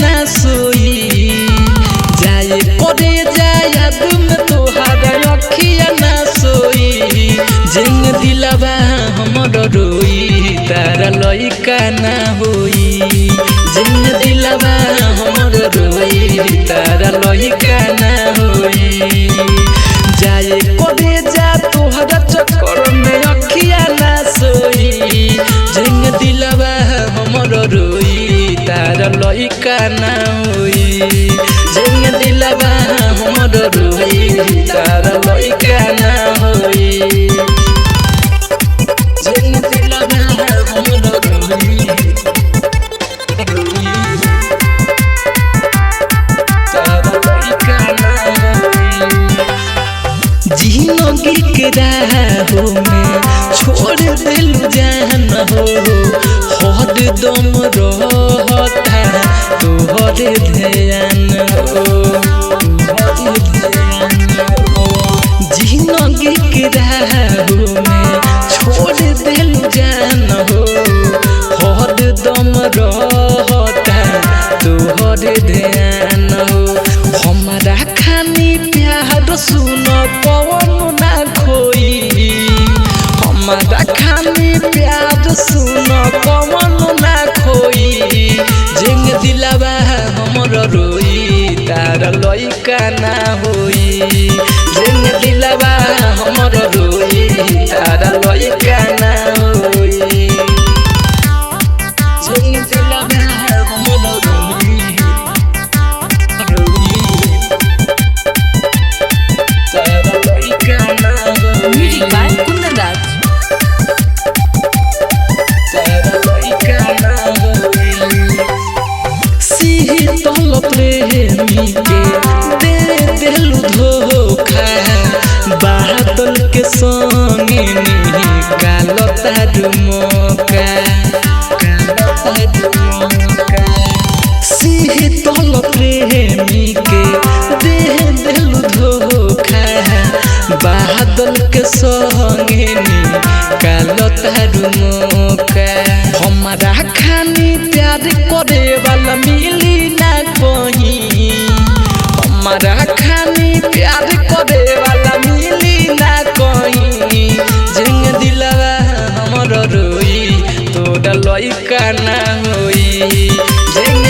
ना सोई जाए करे जाया तुम तोहार अखिया ना सोई जिंग दिलवा हमर रोई तारा लइका ना होई जिंग दिलवा हमर रोई तारा लइका ना होई जाए करे जा तोहरा चक्कर में अखिया ना सोई जिंग दिलवा हमर रोई तारा लइका ना होई जिंग दिलवा हमर रोई तारा लइका ना होई जिंग दिलवा हमर रोई तारा लइका ना जिंदगी के राहों में छोड़ दिलू जान हो हर दम रहता तोहरे ध्यान हो जिंदगी के राहों में छोड़ दिलू जान हो हर दम रहता तोहरे ध्यान हो हमारा खानी प्यार सुन पवन ना खोई हमारा खानी प्यार सुन पवन ना खोई जिंग दिलवा हमर रोई तारा लइका ना होई जिंग दिलवा हमर रोई तारा लइका ना होई जिंग दिलवा हमर रोई Music by Kundan Raj. शीतल प्रेमी के दे दिलू धोखा बादल के संगे निकाल तारू मौका शीतल प्रेमी के दे दिलू धोखा बादल के संगे निकाल तारू मौका हमारा खानी प्यार करे वाला मिली ना कहीं हमारा खानी प्यार करे वाला मिली ना कहीं जिंग दिलवा हमर रोई तोरा लइका ना होई जिंग